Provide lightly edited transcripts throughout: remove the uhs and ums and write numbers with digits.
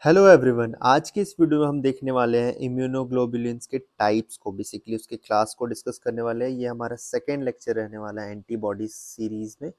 Hello everyone. आज के इस वीडियो में हम देखने वाले हैं इम्यूनोग्लोबुलिन्स के टाइप्स को, बेसिकली उसके क्लास को डिस्कस करने वाले हैं। ये हमारा सेकेंड लेक्चर रहने वाला है एंटीबॉडी सीरीज में।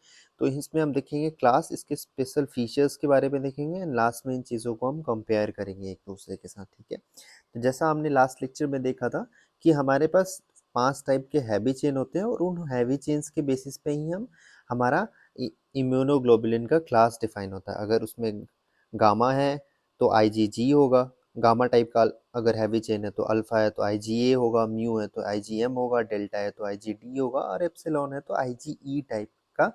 तो इसमें हम देखेंगे क्लास, इसके स्पेशल फीचर्स के बारे में देखेंगे एंड लास्ट में इन चीज़ों को हम कंपेयर करेंगे एक दूसरे के साथ। ठीक है, तो जैसा हमने लास्ट लेक्चर में देखा था कि हमारे पास 5 टाइप के हैवी चेन होते हैं और उन हैवी चेन्स के बेसिस पे ही हम हमारा इम्यूनोग्लोबुलिन का क्लास डिफाइन होता है। अगर उसमें गामा है तो IgG होगा, गामा टाइप का। अगर हैवी चेन है तो अल्फा है तो IgA होगा, म्यू है तो IgM होगा, डेल्टा है तो IgD होगा और एप्सिलॉन है तो IgE टाइप का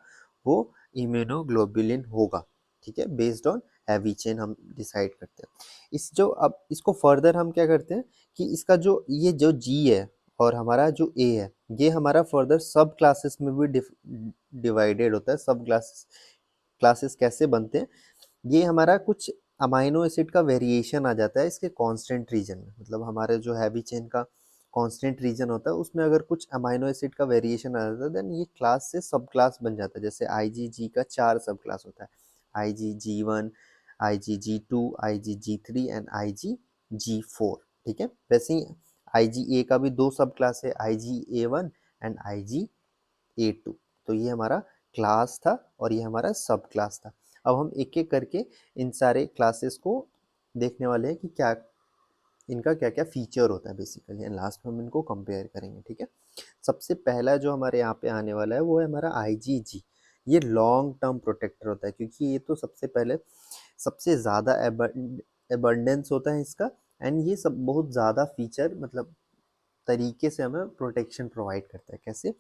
वो इम्यूनोग्लोबुलिन होगा। ठीक है, बेस्ड ऑन हैवी चेन हम डिसाइड करते हैं। अब इसको फर्दर हम क्या करते हैं कि इसका जो ये जो G है और हमारा जो A है, ये हमारा फर्दर सब क्लासेस में भी डिवाइडेड होता है। सब क्लासेस क्लासेस कैसे बनते हैं, ये हमारा कुछ अमाइनो एसिड का वेरिएशन आ जाता है इसके कांस्टेंट रीजन में। मतलब हमारे जो हैवी चेन का कांस्टेंट रीजन होता है उसमें अगर कुछ अमाइनो एसिड का वेरिएशन आ जाता है देन ये क्लास से सब क्लास बन जाता है। जैसे IgG का 4 सब क्लास होता है, IgG1, IgG2, IgG3 and IgG4। ठीक है, वैसे ही IgA का भी 2 सब क्लास है, IgA1 एंड IgA2। तो ये हमारा क्लास था और ये हमारा सब क्लास था। अब हम एक एक करके इन सारे क्लासेस को देखने वाले हैं कि क्या इनका क्या क्या फीचर होता है बेसिकली, एंड लास्ट में हम इनको कंपेयर करेंगे। ठीक है, सबसे पहला जो हमारे यहाँ पे आने वाला है वो है हमारा IgG। ये लॉन्ग टर्म प्रोटेक्टर होता है क्योंकि ये तो सबसे पहले सबसे ज़्यादा एबंडेंस होता है इसका, एंड ये सब बहुत ज़्यादा फीचर मतलब तरीके से हमें प्रोटेक्शन प्रोवाइड करता है। कैसे,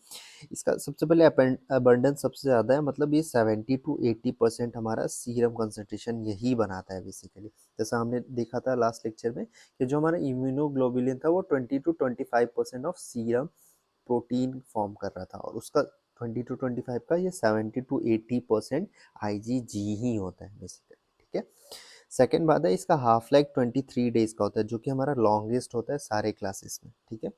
इसका सबसे पहले अबंडेंस सबसे ज़्यादा है, मतलब ये 70 to 80% हमारा सीरम कंसंट्रेशन यही बनाता है बेसिकली। जैसा हमने देखा था लास्ट लेक्चर में कि जो हमारा इम्यूनोग्लोबुलिन था वो 20 to 25% of serum protein form कर रहा था और उसका 20 to 25 का ये 70 to 80% IgG ही होता है बेसिकली। ठीक है, सेकेंड बात है इसका हाफ लाइफ 23 डेज का होता है जो कि हमारा लॉन्गेस्ट होता है सारे क्लासेस में। ठीक है,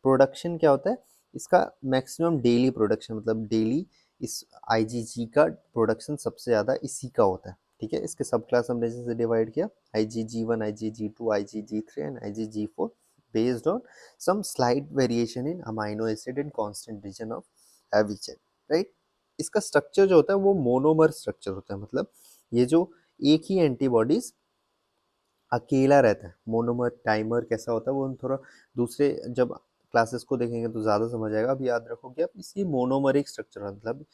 प्रोडक्शन क्या होता है इसका, मैक्सिमम डेली प्रोडक्शन, मतलब डेली इस IgG का प्रोडक्शन सबसे ज़्यादा इसी का होता है। ठीक है, इसके सब क्लास हमने जैसे डिवाइड किया, IgG1, IgG2, IgG3 and IgG4 based on some slight variation in amino acid and constant region of heavy chain. Right, इसका स्ट्रक्चर जो होता है वो मोनोमर स्ट्रक्चर होता है। मतलब ये जो एक ही एंटीबॉडीज अकेला रहता है, मोनोमर टाइमर कैसा होता है वो हम थोड़ा दूसरे जब क्लासेस को देखेंगे तो ज़्यादा समझ आएगा। अब याद रखो कि अब इसी मोनोमरिक स्ट्रक्चर मतलब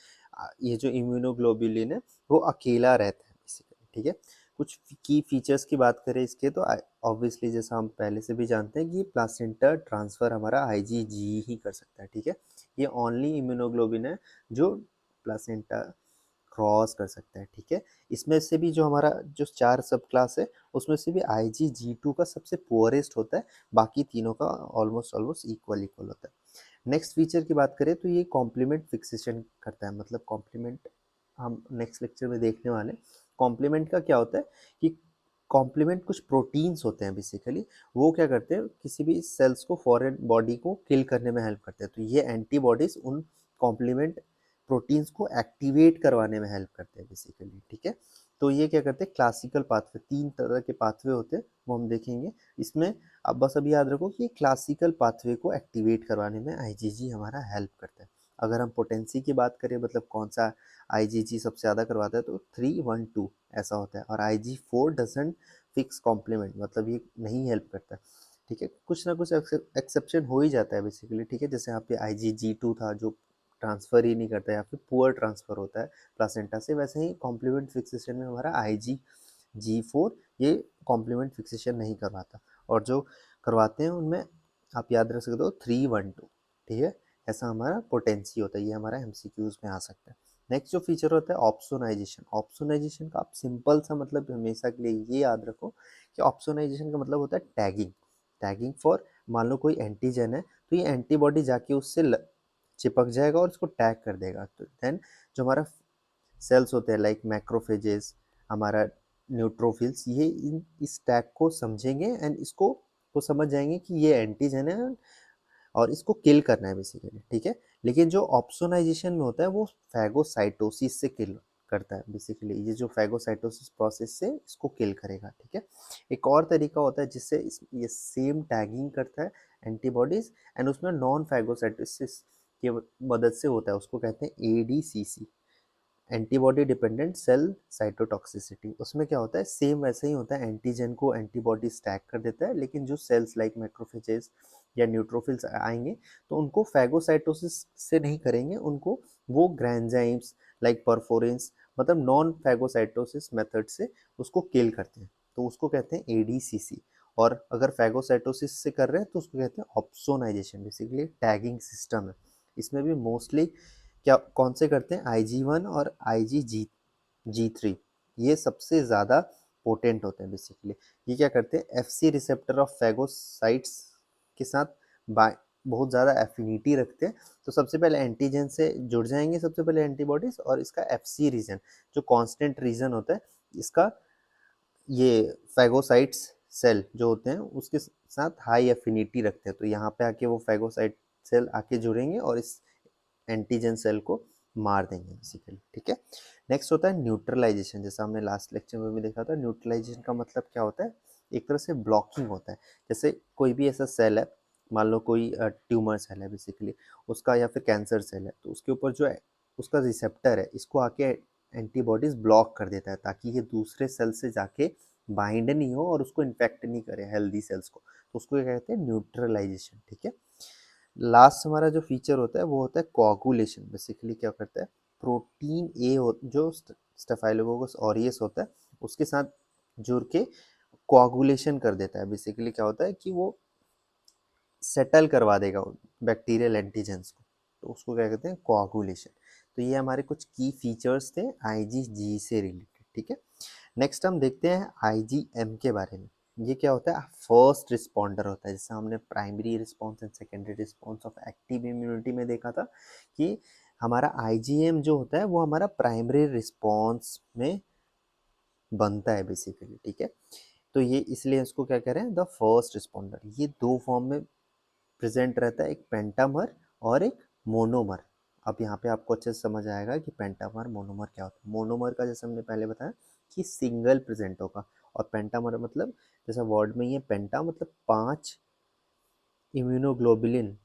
ये जो इम्यूनोग्लोबुलिन है वो अकेला रहता है बेसिकली। ठीक है, कुछ की फीचर्स की बात करें इसके तो ऑब्वियसली जैसा हम पहले से भी जानते हैं कि प्लासेंटा ट्रांसफ़र हमारा IgG ही कर सकता है। ठीक है, ये ओनली इम्यूनोग्लोबिन है जो प्लासेंटा क्रॉस कर सकता है। ठीक है, इसमें से भी जो हमारा जो 4 सब क्लास है उसमें से भी IgG2 का सबसे पुअरेस्ट होता है, बाकी तीनों का ऑलमोस्ट ऑलमोस्ट इक्वल इक्वल होता है। नेक्स्ट फीचर की बात करें तो ये कॉम्प्लीमेंट फिक्सेशन करता है। मतलब कॉम्प्लीमेंट हम नेक्स्ट लेक्चर में देखने वाले हैं। कॉम्प्लीमेंट का क्या होता है कि कॉम्प्लीमेंट कुछ प्रोटीन्स होते हैं बेसिकली, वो क्या करते हैं किसी भी सेल्स को फॉरेन बॉडी को किल करने में हेल्प करते हैं। तो ये एंटीबॉडीज उन कॉम्प्लीमेंट प्रोटीन्स को एक्टिवेट करवाने में हेल्प करते हैं बेसिकली। ठीक है, तो ये क्या करते हैं क्लासिकल पाथवे, 3 तरह के पाथवे होते हैं वो हम देखेंगे इसमें। अब बस अभी याद रखो कि क्लासिकल पाथवे को एक्टिवेट करवाने में IgG हमारा हेल्प करता है। अगर हम पोटेंसी की बात करें मतलब कौन सा IgG सबसे ज़्यादा करवाता है तो 3-1-2 ऐसा होता है, और IG4 डजंट फिक्स कॉम्प्लीमेंट, मतलब ये नहीं हेल्प करता। ठीक है, कुछ ना कुछ एक्सेप्शन हो ही जाता है बेसिकली। ठीक है, जैसे यहाँ पे IgG2 था जो ट्रांसफ़र ही नहीं करता या फिर पुअर ट्रांसफ़र होता है प्लासेंटा से, वैसे ही कॉम्प्लीमेंट फिक्सेशन में हमारा IgG4 ये कॉम्प्लीमेंट फिक्सेशन नहीं करवाता, और जो करवाते हैं उनमें आप याद रख सकते हो 3-1-2। ठीक है, ऐसा हमारा पोटेंसी होता है, ये हमारा MCQs में आ सकता है। नेक्स्ट जो फीचर होता है ऑप्सोनाइजेशन। ऑप्सोनाइजेशन का आप सिंपल सा मतलब हमेशा के लिए ये याद रखो कि ऑप्सोनाइजेशन का मतलब होता है टैगिंग। टैगिंग फॉर, मान लो कोई एंटीजन है तो ये एंटीबॉडी जाके उससे चिपक जाएगा और उसको टैग कर देगा। तो देन जो हमारा सेल्स होते हैं लाइक मैक्रोफेजेस, हमारा न्यूट्रोफिल्स, ये इस टैग को समझेंगे एंड इसको वो समझ जाएंगे कि ये एंटीजन है और इसको किल करना है बेसिकली। ठीक है, लेकिन जो ऑप्सोनाइजेशन में होता है वो फैगोसाइटोसिस से किल करता है बेसिकली, ये जो फैगोसाइटोसिस प्रोसेस से इसको किल करेगा, ठीक है। एक और तरीका होता है जिससे ये सेम टैगिंग करता है एंटीबॉडीज, एंड उसमें नॉन फैगोसाइटोसिस की मदद से होता है, उसको कहते हैं ADCC, antibody dependent cell cytotoxicity. उसमें क्या होता है, सेम वैसे ही होता है, एंटीजन को एंटीबॉडी स्टैक कर देता है, लेकिन जो सेल्स लाइक मैक्रोफेजेस या न्यूट्रोफिल्स आएंगे तो उनको फैगोसाइटोसिस से नहीं करेंगे, उनको वो ग्रैंजाइम्स लाइक परफोरेंस, मतलब नॉन फैगोसाइटोसिस मेथड से उसको किल करते हैं, तो उसको कहते हैं एडीसीसी। और अगर फैगोसाइटोसिस से कर रहे हैं तो उसको कहते हैं ऑप्सोनाइजेशन, बेसिकली टैगिंग सिस्टम है। इसमें भी मोस्टली क्या कौन से करते हैं, IG1 और IgG3, ये सबसे ज़्यादा पोटेंट होते हैं बेसिकली। ये क्या करते हैं, FC रिसेप्टर ऑफ फैगोसाइट्स के साथ बहुत ज़्यादा एफिनिटी रखते हैं, तो सबसे पहले एंटीजन से जुड़ जाएंगे सबसे पहले एंटीबॉडीज, और इसका FC रीजन जो कांस्टेंट रीजन होता है इसका, ये फैगोसाइट्स सेल जो होते हैं उसके साथ हाई एफिनिटी रखते हैं, तो यहाँ पे आके वो फैगोसाइट सेल आके जुड़ेंगे और इस एंटीजन सेल को मार देंगे बेसिकली, ठीक है। नेक्स्ट होता है न्यूट्रलाइजेशन, जैसा हमने लास्ट लेक्चर में भी देखा था। न्यूट्रलाइजेशन का मतलब क्या होता है, एक तरह से ब्लॉकिंग होता है। जैसे कोई भी ऐसा सेल है, मान लो कोई ट्यूमर सेल है बेसिकली उसका, या फिर कैंसर सेल है, तो उसके ऊपर जो है उसका रिसेप्टर है, इसको आके एंटीबॉडीज ब्लॉक कर देता है ताकि ये दूसरे सेल से जाके बाइंड नहीं हो और उसको इन्फेक्ट नहीं करे हेल्दी सेल्स को, तो उसको क्या कहते हैं, न्यूट्रलाइजेशन, ठीक है। लास्ट हमारा जो फीचर होता है वो होता है कोआगुलेशन। बेसिकली क्या करता है, प्रोटीन ए जो स्टेफाइलोकोकस ऑरियस होता है उसके साथ जुड़ के कोआगुलेशन कर देता है। बेसिकली क्या होता है कि वो सेटल करवा देगा बैक्टीरियल एंटीजेंस को, तो उसको क्या कहते हैं, कोआगुलेशन। तो ये हमारे कुछ की फीचर्स थे IgG से रिलेटेड, ठीक है। नेक्स्ट हम देखते हैं IgM के बारे में। ये क्या होता है, फर्स्ट रिस्पॉन्डर होता है, जैसे हमने primary response and secondary response of active immunity में देखा था कि हमारा IgM जो होता है वो हमारा प्राइमरी रिस्पॉन्स में बनता है बेसिकली, ठीक है। तो ये इसलिए इसको क्या कह रहे हैं, द फर्स्ट रिस्पॉन्डर। ये दो फॉर्म में प्रेजेंट रहता है, एक पेंटामर और एक मोनोमर। अब यहाँ पे आपको अच्छे से समझ आएगा कि पेंटामर मोनोमर क्या होता है। मोनोमर का जैसे हमने पहले बताया कि सिंगल प्रेजेंट होगा, और पेंटामर मतलब जैसा वर्ड में ही है, पेंटा मतलब 5 इम्यूनोग्लोबुलिन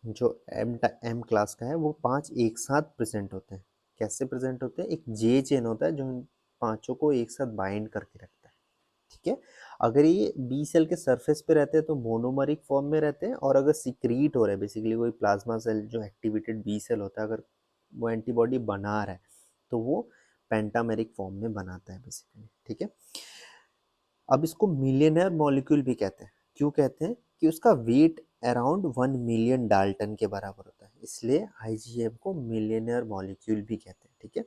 जो एम क्लास का है वो 5 एक साथ प्रेजेंट होते हैं। कैसे प्रेजेंट होते हैं, एक जे चेन होता है जो इन पांचों को एक साथ बाइंड करके रखता है, ठीक है। अगर ये बी सेल के सरफेस पे रहते हैं तो मोनोमरिक फॉर्म में रहते हैं, और अगर सीक्रीट हो रहा है बेसिकली कोई प्लाज्मा सेल जो एक्टिवेटेड बी सेल होता है, अगर वो एंटीबॉडी बना रहा है तो वो पेंटामेरिक फॉर्म में बनाता है बेसिकली, ठीक है। अब इसको मिलियनर मॉलिक्यूल भी कहते हैं। क्यों कहते हैं, कि उसका वेट अराउंड 1 मिलियन डाल्टन के बराबर होता है, इसलिए IgM को मिलियनर मॉलिक्यूल भी कहते हैं, ठीक है।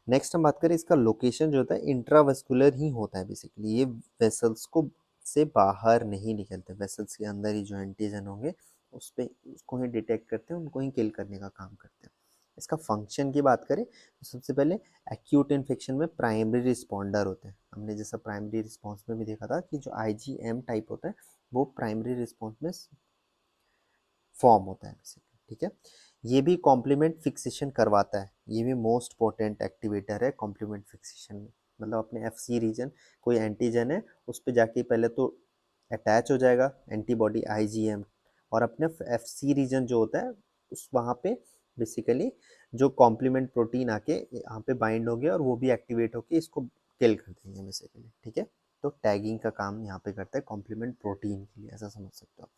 नेक्स्ट हम बात करें, इसका लोकेशन जो होता है इंट्रावेस्कुलर ही होता है बेसिकली, ये वेसल्स को से बाहर नहीं निकलते, वेसल्स के अंदर ही जो एंटीजन होंगे उस पे उसको ही डिटेक्ट करते हैं, उनको ही किल करने का काम करते हैं। इसका फंक्शन की बात करें तो सबसे पहले एक्यूट इन्फेक्शन में प्राइमरी रिस्पॉन्डर होते हैं। हमने जैसा प्राइमरी रिस्पॉन्स में भी देखा था कि जो IgM टाइप होता है वो प्राइमरी रिस्पॉन्स में फॉर्म होता है बेसिकली, ठीक है। ये भी कॉम्प्लीमेंट फिक्सेशन करवाता है, ये भी मोस्ट पोटेंट एक्टिवेटर है कॉम्प्लीमेंट फिक्सेशन में। मतलब अपने FC रीजन कोई एंटीजन है उस पर जाके पहले तो अटैच हो जाएगा एंटीबॉडी IgM, और अपने FC रीजन जो होता है उस वहाँ पे बेसिकली जो कॉम्प्लीमेंट प्रोटीन आके यहाँ पे बाइंड हो गया और वो भी एक्टिवेट होके इसको किल कर देंगे बेसिकली, ठीक है। तो टैगिंग का काम यहाँ पे करता है कॉम्प्लीमेंट प्रोटीन के लिए, ऐसा समझ सकते हो।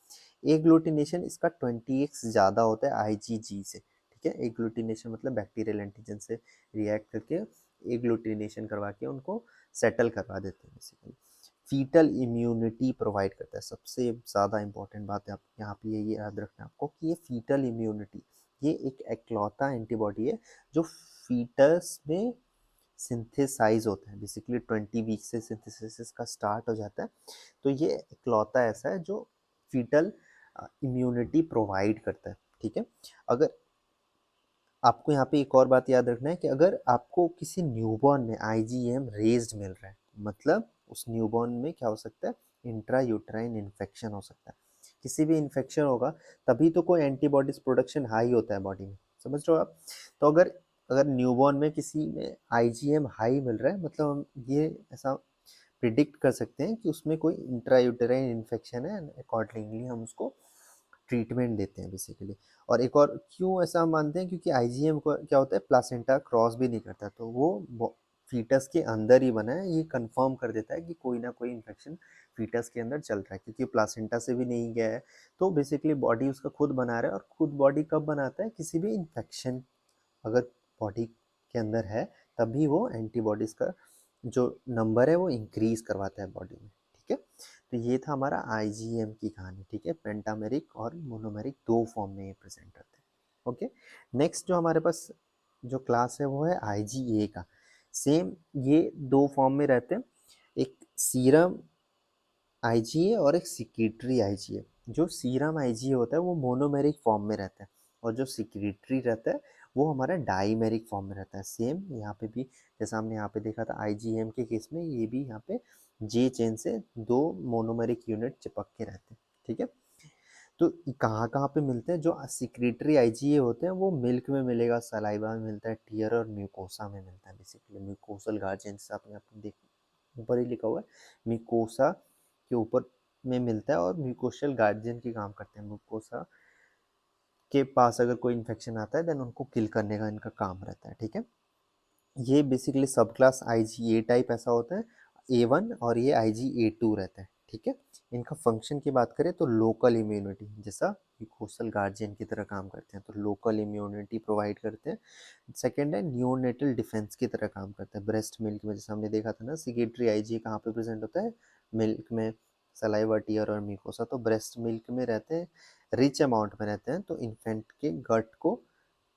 एग्लूटिनेशन इसका 20x ज़्यादा होता है IgG से, ठीक है। एग्लूटिनेशन मतलब बैक्टीरियल एंटीजन से रिएक्ट करके एग्लूटिनेशन करवा के उनको सेटल करवा देते हैं बेसिकली। फीटल इम्यूनिटी प्रोवाइड करता है, सबसे ज़्यादा इंपॉर्टेंट बात है आप यहाँ पे ये याद रखना है आपको कि ये फीटल इम्यूनिटी, ये एक एकलौता एंटीबॉडी है जो फीटस में सिंथेसाइज होता है। बेसिकली 20 वीक से सिंथेसिस का स्टार्ट हो जाता है, तो ये इकलौता ऐसा है जो फीटल इम्यूनिटी प्रोवाइड करता है, ठीक है। अगर आपको यहाँ पे एक और बात याद रखना है कि अगर आपको किसी न्यूबॉर्न में IgM रेज्ड मिल रहा है, मतलब उस न्यूबॉर्न में क्या हो सकता है, इंट्रा यूट्राइन इन्फेक्शन हो सकता है। किसी भी इन्फेक्शन होगा तभी तो कोई एंटीबॉडीज प्रोडक्शन हाई होता है बॉडी में, समझ रहे हो आप। तो अगर अगर न्यूबॉर्न में किसी में आईजीएम हाई मिल रहा है, मतलब हम ये ऐसा प्रिडिक्ट कर सकते हैं कि उसमें कोई इंट्रायूटेराइन इन्फेक्शन है, अकॉर्डिंगली हम उसको ट्रीटमेंट देते हैं बेसिकली। और एक और क्यों ऐसा हम मानते हैं, क्योंकि आईजीएम को क्या होता है, प्लासेंटा क्रॉस भी नहीं करता, तो वो फीटस के अंदर ही बना है, ये कंफर्म कर देता है कि कोई ना कोई इन्फेक्शन फीटस के अंदर चल रहा है, क्योंकि प्लासेंटा से भी नहीं गया है। तो बेसिकली बॉडी उसका खुद बना रहा है, और खुद बॉडी कब बनाता है, किसी भी इन्फेक्शन अगर बॉडी के अंदर है, तभी वो एंटीबॉडीज का जो नंबर है वो इंक्रीज करवाता है बॉडी में। ठीक है, तो ये था हमारा आईजीएम की कहानी। ठीक है, पेंटामेरिक और मोनोमेरिक दो फॉर्म में ये प्रेजेंट होते हैं। ओके, नेक्स्ट जो हमारे पास जो क्लास है वो है आईजीए का। सेम ये दो फॉर्म में रहते हैं, एक सीरम आईजीए और एक सिक्रीटरी आईजीए। जो सीरम आईजीए होता है वो मोनोमेरिक फॉर्म में रहता है, और जो सिक्रीटरी रहता है वो हमारा डाईमेरिक फॉर्म में रहता है। सेम यहाँ पे भी जैसा हमने यहाँ पे देखा था आईजीएम के केस में, ये भी यहाँ पे जे चेन से दो मोनोमेरिक यूनिट चिपक के रहते हैं। ठीक है, तो कहाँ कहाँ पे मिलते हैं, जो सिक्रीटरी आईजीए होते हैं वो मिल्क में मिलेगा, सलाइवा में मिलता है, टीयर और म्यूकोसा में मिलता है। बेसिकली म्यूकोसल गार्जियन से आपने देख ऊपर ही लिखा हुआ है, म्यूकोसा के ऊपर में मिलता है, और म्यूकोशल गार्जियन की काम करते हैं। म्यूकोसा के पास अगर कोई इन्फेक्शन आता है देन उनको किल करने का इनका काम रहता है। ठीक है, ये बेसिकली सब क्लास आईजी ए टाइप ऐसा होता है, A1, और ये IgA2 रहता है। ठीक है, इनका फंक्शन की बात करें तो लोकल इम्यूनिटी, जैसा म्यूकोसल गार्जियन की तरह काम करते हैं, तो लोकल इम्यूनिटी प्रोवाइड करते हैं। सेकेंड है न्यूनेटल डिफेंस की तरह काम करते हैं। ब्रेस्ट मिल्क में जैसा हमने देखा था ना, सिक्रीटरी आईजी कहाँ पे प्रेजेंट होता है, मिल्क में, सलाइवा, टीयर और म्यूकोसा, तो ब्रेस्ट मिल्क में रहते हैं, रिच अमाउंट में रहते हैं, तो इन्फेंट के गट को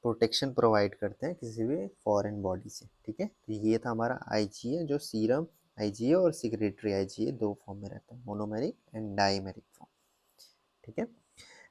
प्रोटेक्शन प्रोवाइड करते हैं किसी भी फॉरेन बॉडी से। ठीक है, तो ये था हमारा आईजीए, जो सीरम आईजीए और सिक्रेटरी आईजीए दो फॉर्म में रहता है, मोनोमेरिक एंड डाईमेरिक फॉर्म। ठीक है,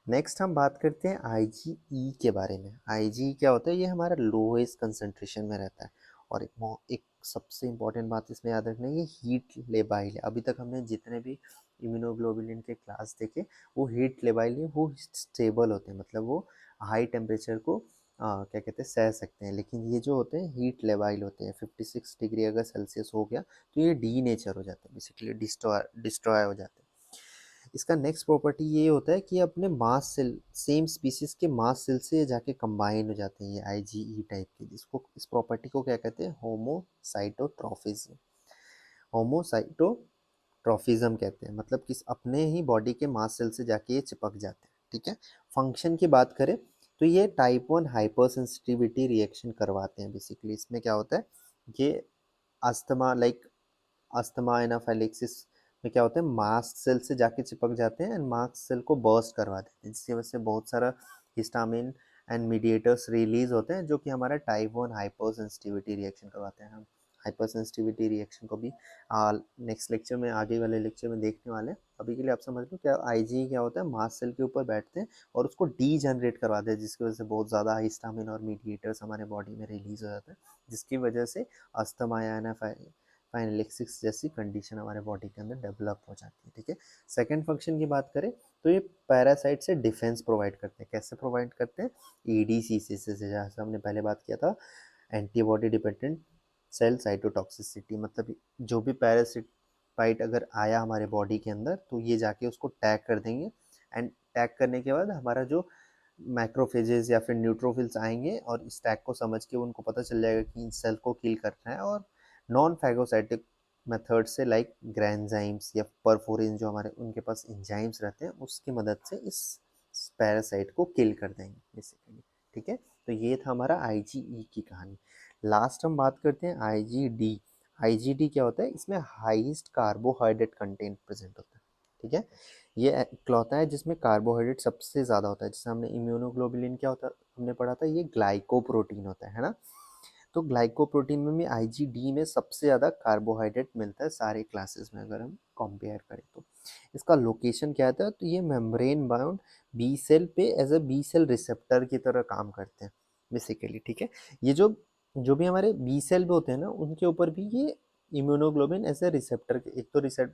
नेक्स्ट हम बात करते हैं आईजीई के बारे में। आईजी क्या होता है, ये हमारा लोएस्ट कंसंट्रेशन में रहता है, और एक सबसे इम्पॉर्टेंट बात इसमें याद रखना है, ये हीट लेबाइल है। अभी तक हमने जितने भी इम्यूनोग्लोबुलिन के क्लास देखे, वो हीट लेबाइल है, वो स्टेबल होते हैं, मतलब वो हाई टेम्परेचर को क्या कहते हैं, सह सकते हैं। लेकिन ये जो होते हैं हीट लेबाइल होते हैं, 56 डिग्री अगर सेल्सियस हो गया तो ये डी नेचर हो जाता है, बेसिकली डिस्ट्रॉय हो जाते हैं। इसका नेक्स्ट प्रॉपर्टी ये होता है कि अपने मास सेल, सेम स्पीसीज के मास सेल से जाके कंबाइन हो जाते हैं ये आईजीई टाइप के, जिसको इस प्रॉपर्टी को क्या कहते हैं, होमोसाइटोट्रॉफिज्म। होमोसाइटोट्रॉफिज्म कहते हैं, मतलब किस अपने ही बॉडी के मास सेल से जाके ये चिपक जाते हैं। ठीक है, फंक्शन की बात करें तो ये टाइप 1 हाइपर सेंसिटिविटी रिएक्शन करवाते हैं। बेसिकली इसमें क्या होता है, ये अस्थमा, लाइक अस्थमा एनाफाइलेक्सिस में क्या होता है, मास्ट सेल से जाके चिपक जाते हैं एंड मास्ट सेल को बर्स्ट करवा देते हैं, जिसकी वजह से बहुत सारा हिस्टामिन एंड मीडिएटर्स रिलीज होते हैं, जो कि हमारा टाइप 1 हाइपर सेंसिटिविटी रिएक्शन करवाते हैं। हम हाइपर सेंसिटिविटी रिएक्शन को भी नेक्स्ट लेक्चर में, आगे वाले लेक्चर में देखने वाले हैं। अभी के लिए आप समझ लो क्या आईजी क्या होता है, मास्ट सेल के ऊपर बैठते हैं और उसको डी जनरेट करवाते हैं, जिसकी वजह से बहुत ज़्यादा हिस्टामिन और मीडिएटर्स हमारे बॉडी में रिलीज हो जाते हैं, जिसकी वजह से अस्थमा या एनाफाइलेक्सिस जैसी कंडीशन हमारे बॉडी के अंदर डेवलप हो जाती है। ठीक है, सेकंड फंक्शन की बात करें तो ये पैरासाइट से डिफेंस प्रोवाइड करते हैं। कैसे प्रोवाइड करते हैं, ईडीसी से, जैसे हमने पहले बात किया था, एंटीबॉडी डिपेंडेंट सेल साइटोटॉक्सिसिटी, मतलब जो भी पैरासाइट अगर आया हमारे बॉडी के अंदर तो ये जाके उसको टैग कर देंगे, एंड टैग करने के बाद हमारा जो मैक्रोफेजेस या फिर न्यूट्रोफिल्स आएंगे और इस टैग को समझ के उनको पता चल जाएगा कि इन सेल को किल करना है, और नॉन फैगोसाइटिक मेथड से लाइक ग्रैंजाइम्स या परफोरिन जो हमारे उनके पास इंजाइम्स रहते हैं, उसकी मदद से इस पैरासाइट को किल कर देंगे बेसिकली। ठीक है, तो ये था हमारा आईजीई की कहानी। लास्ट हम बात करते हैं आईजीडी। आईजीडी क्या होता है, इसमें हाईएस्ट कार्बोहाइड्रेट कंटेंट प्रेजेंट होता है। ठीक है, ये इकलौता है जिसमें कार्बोहाइड्रेट सबसे ज़्यादा होता है। जैसे हमने इम्यूनोग्लोबुलिन क्या होता है हमने पढ़ा था, ये ग्लाइकोप्रोटीन होता है ना, तो ग्लाइकोप्रोटीन में भी आईजीडी में सबसे ज़्यादा कार्बोहाइड्रेट मिलता है सारे क्लासेस में, अगर हम कंपेयर करें तो। इसका लोकेशन क्या आता है, तो ये मेम्ब्रेन बाउंड बी सेल पे as a B cell receptor की तरह काम करते हैं बेसिकली। ठीक है, ये जो जो भी हमारे बी सेल पे होते हैं ना, उनके ऊपर भी ये इम्यूनोग्लोबिन एज ए रिसेप्टर, एक तो रिसेप्ट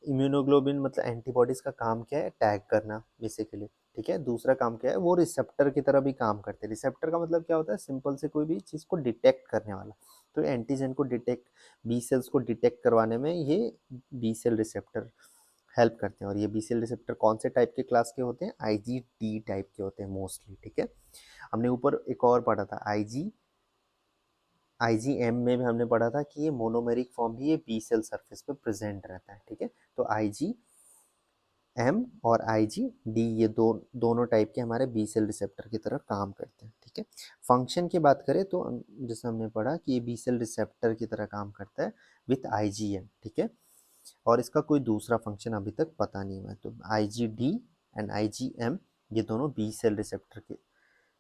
इम्यूनोग्लोबिन मतलब एंटीबॉडीज का काम क्या है, टैग करना बेसिकली, ठीक है। दूसरा काम क्या है, वो रिसेप्टर की तरह भी काम करते हैं। रिसेप्टर का मतलब क्या होता है, सिंपल से कोई भी चीज़ को डिटेक्ट करने वाला। तो एंटीजन को डिटेक्ट, बी सेल्स को डिटेक्ट करवाने में ये बी सेल रिसेप्टर हेल्प करते हैं। और ये बी सेल रिसेप्टर कौन से टाइप के क्लास के होते हैं, IgD टाइप के होते हैं मोस्टली, ठीक है। हमने ऊपर एक और पढ़ा था IgM में भी हमने पढ़ा था कि ये मोनोमेरिक फॉर्म भी ये बी सेल सरफेस पे प्रेजेंट रहता है, ठीक है। तो IgM और IgD ये दोनों टाइप के हमारे बी सेल रिसेप्टर की तरह काम करते हैं, ठीक है। फंक्शन की बात करें तो जैसे हमने पढ़ा कि ये बी सेल रिसेप्टर की तरह काम करता है विथ IgM, ठीक है। और इसका कोई दूसरा फंक्शन अभी तक पता नहीं हुआ है। तो IgD एंड IgM ये दोनों बी सेल रिसेप्टर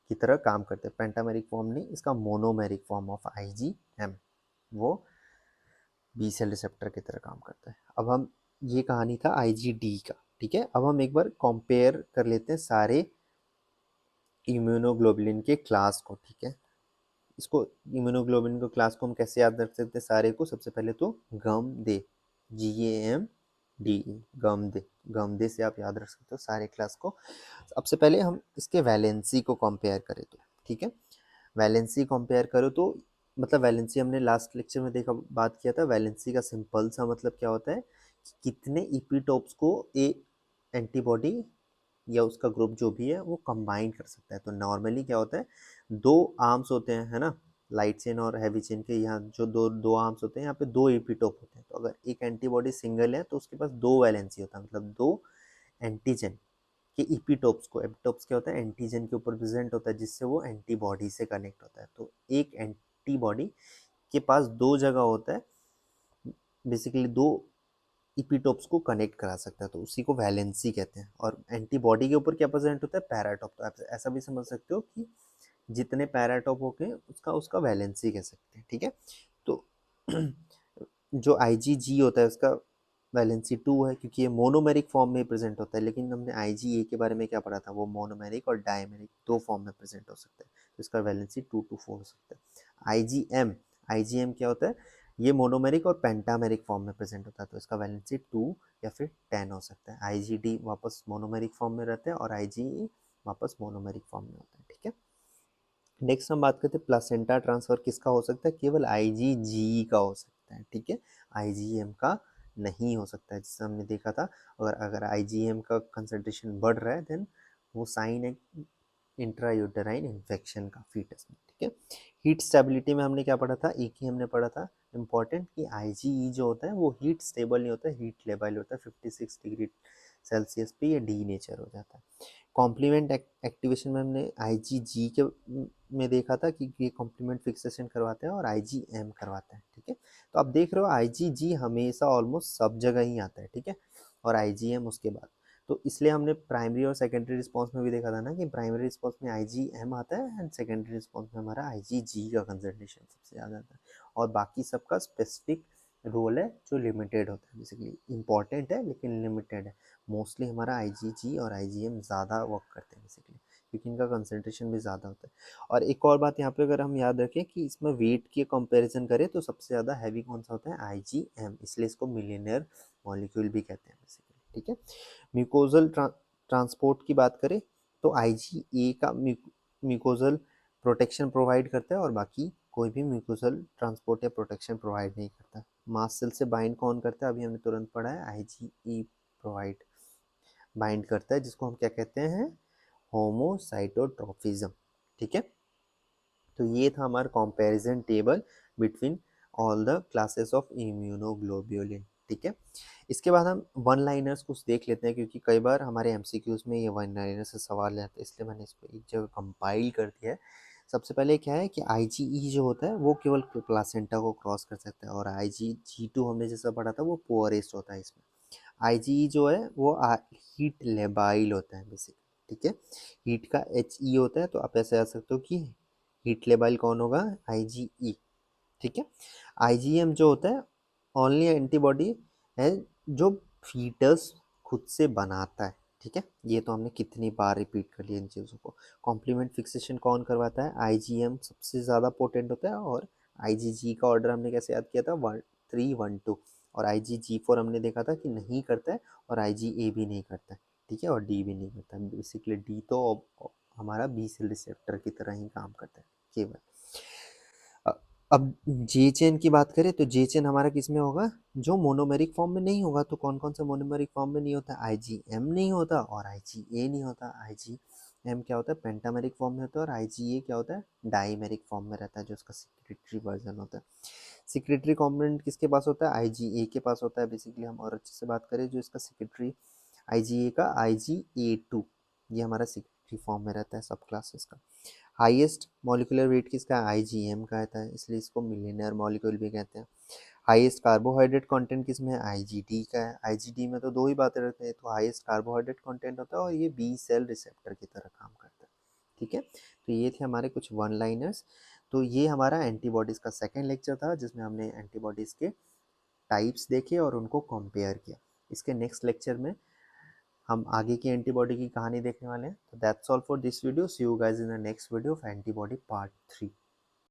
की तरह काम करते हैं। पेंटामेरिक फॉर्म नहीं, इसका मोनोमेरिक फॉर्म ऑफ IgM वो बी सेल रिसेप्टर की तरह काम करता है। अब हम, ये कहानी था IgD का, ठीक है। अब हम एक बार कंपेयर कर लेते हैं सारे इम्यूनोग्लोबुलिन के क्लास को, ठीक है। इसको इम्यूनोग्लोबुलिन को क्लास को हम कैसे याद रख सकते हैं सारे को, सबसे पहले तो गम दे, GAMDE, गम दे से आप याद रख सकते हो सारे क्लास को। सबसे पहले हम इसके वैलेंसी को कंपेयर करें तो, ठीक है। वैलेंसी कंपेयर करो तो मतलब वैलेंसी हमने लास्ट लेक्चर में देखा, बात किया था। वैलेंसी का सिंपल सा मतलब क्या होता है, कितने इपीटोप्स को ए एंटीबॉडी या उसका ग्रुप जो भी है वो कंबाइन कर सकता है। तो नॉर्मली क्या होता है, दो आर्म्स होते हैं, है ना, लाइट चेन और हैवी चेन के। यहाँ जो दो दो आर्म्स होते हैं, यहाँ पे दो एपीटोप होते हैं। तो अगर एक एंटीबॉडी सिंगल है तो उसके पास दो वैलेंसी होता है, मतलब दो एंटीजन के इपीटोप्स को, एपिटोप्स क्या होता है, एंटीजन के ऊपर प्रेजेंट होता है जिससे वो एंटीबॉडी से कनेक्ट होता है। तो एक एंटीबॉडी के पास दो जगह होता है, बेसिकली दो इपीटोप्स को कनेक्ट करा सकता है, तो उसी को वैलेंसी कहते हैं। और एंटीबॉडी के ऊपर क्या प्रेजेंट होता है, पैराटोप। तो आप ऐसा भी समझ सकते हो कि जितने पैराटोप हो गए उसका उसका वैलेंसी कह सकते हैं, ठीक है। तो जो IgG होता है उसका वैलेंसी 2 है, क्योंकि ये मोनोमेरिक फॉर्म में प्रेजेंट होता है। लेकिन हमने IgA के बारे में क्या पढ़ा था, वो मोनोमेरिक और डायमेरिक दो फॉर्म में प्रेजेंट हो सकता है, तो इसका वैलेंसी 2 to 4 हो सकता है। IgM क्या होता है, ये मोनोमेरिक और पेंटामेरिक फॉर्म में प्रेजेंट होता है, तो इसका वैलेंसी 2 या फिर 10 हो सकता है। IgD वापस मोनोमेरिक फॉर्म में रहता है और IgE वापस मोनोमेरिक फॉर्म में होता है, ठीक है। नेक्स्ट हम बात करते हैं प्लासेंटा ट्रांसफर किसका हो सकता है, केवल IgG का हो सकता है, ठीक है। IgM का नहीं हो सकता है। जैसे हमने देखा था, अगर अगर IgM का कंसंट्रेशन बढ़ रहा है देन वो साइन है इंट्रायूटेराइन इन्फेक्शन का फीटस में, ठीक है। हीट स्टेबिलिटी में हमने क्या पढ़ा था, एक ही हमने पढ़ा था इंपॉर्टेंट, कि IgE जो होता है वो हीट स्टेबल नहीं होता है, हीट लेबल होता है। 56 डिग्री सेल्सियस पे ये डी नेचर हो जाता है। कॉम्प्लीमेंट एक्टिवेशन में हमने IgG के में देखा था कि ये कॉम्प्लीमेंट फिक्सेशन करवाते हैं और IgM करवाता है, ठीक है। तो आप देख रहे हो IgG हमेशा ऑलमोस्ट सब जगह ही आता है, ठीक है, और IgM उसके बाद। तो इसलिए हमने प्राइमरी और सेकेंडरी रिस्पॉन्स में भी देखा था ना, कि प्राइमरी रिस्पॉन्स में IgM आता है एंड सेकेंडरी रिस्पॉन्स में हमारा IgG का कंसंट्रेशन सबसे ज़्यादा आता है। और बाकी सबका स्पेसिफिक रोल है जो लिमिटेड होता है, बेसिकली इंपॉर्टेंट है लेकिन लिमिटेड है। मोस्टली हमारा IgG और IgM ज़्यादा वर्क करते हैं बेसिकली, क्योंकि इनका कंसंट्रेशन भी ज़्यादा होता है। और एक और बात यहाँ पे अगर हम याद रखें कि इसमें वेट की कंपैरिजन करें तो सबसे ज़्यादा हैवी कौन सा होता है, IgM, इसलिए इसको मिलियनियर मॉलिक्यूल भी कहते हैं बेसिकली, ठीक है। म्यूकोजल ट्रांसपोर्ट की बात करें तो IgA का म्यूकोजल प्रोटेक्शन प्रोवाइड करता है और बाकी कोई भी म्यूकोजल ट्रांसपोर्ट या प्रोटेक्शन प्रोवाइड नहीं करता। मास्ट सेल से बाइंड कौन करता है, अभी हमने तुरंत पढ़ा है, IgE प्रोवाइड बाइंड करता है, जिसको हम क्या कहते हैं, होमोसाइटोट्रॉफिज्म, ठीक है। तो ये था हमारा comparison table between all the classes of immunoglobulin, ठीक है। इसके बाद हम वन लाइनर्स कुछ देख लेते हैं, क्योंकि कई बार हमारे MCQs में ये वन लाइनर से सवाल आते हैं, इसलिए मैंने इसको एक जगह कंपाइल कर दिया है। सबसे पहले क्या है कि IgE जो होता है वो केवल प्लासेंटा को क्रॉस कर सकता है, और IgG2 हमने जैसा पढ़ा था वो पुअरेस्ट होता है। इसमें IgE जो है वो हीट लेबाइल होता है बेसिकली, ठीक है। हीट का HE होता है, तो आप ऐसे आ सकते हो कि हीट लेबाइल कौन होगा, IgE, ठीक है। IgM जो होता है ओनली एंटीबॉडी है जो फीटस खुद से बनाता है, ठीक है। ये तो हमने कितनी बार रिपीट कर लिया इन चीज़ों को। कॉम्प्लीमेंट फिक्सेशन कौन करवाता है, IgM सबसे ज़्यादा पोटेंट होता है। और IgG का ऑर्डर हमने कैसे याद किया था, 1 3 1 2, और IgG4 हमने देखा था कि नहीं करता है और IgA भी नहीं करता है, ठीक है, और डी भी नहीं करता। बेसिकली डी तो हमारा बी सेल रिसेप्टर की तरह ही काम करता है केवल। अब जे चेन की बात करें तो जे चेन हमारा किस में होगा, जो मोनोमेरिक फॉर्म में नहीं होगा। तो कौन कौन सा मोनोमेरिक फॉर्म में नहीं होता, आईजीएम नहीं होता और आईजीए नहीं होता। आईजीएम क्या होता है, पेंटामेरिक फॉर्म में होता है, और आईजीए क्या होता है, डाईमेरिक फॉर्म में रहता है, जो उसका सिक्रेटरी वर्जन होता है। सिक्रेटरी कॉम्पोनेंट किसके पास होता है, आईजीए के पास होता है। बेसिकली हम और अच्छे से बात करें, जो इसका सिक्रेटरी आईजीए का IgA2, ये हमारा सिक्रेटरी फॉर्म में रहता है सब क्लासेस का। हाईएस्ट मॉलिक्यूलर वेट किसका है, आईजीएम का आता है, इसलिए इसको मिलियनर मॉलिक्यूल भी कहते हैं। हाईएस्ट कार्बोहाइड्रेट कंटेंट किसमें है, आईजीडी का है। आईजीडी में तो दो ही बातें रहती हैं, तो हाईएस्ट कार्बोहाइड्रेट कंटेंट होता है और ये बी सेल रिसेप्टर की तरह काम करता है। ठीक है, तो ये थे हमारे कुछ वन लाइनर्स। तो ये हमारा एंटीबॉडीज का सेकेंड लेक्चर था, जिसमें हमने एंटीबॉडीज के टाइप्स देखे और उनको कंपेयर किया। इसके नेक्स्ट लेक्चर में हम आगे की एंटीबॉडी की कहानी देखने वाले हैं। तो that's all for this video, see you guys in the next video of antibody part 3।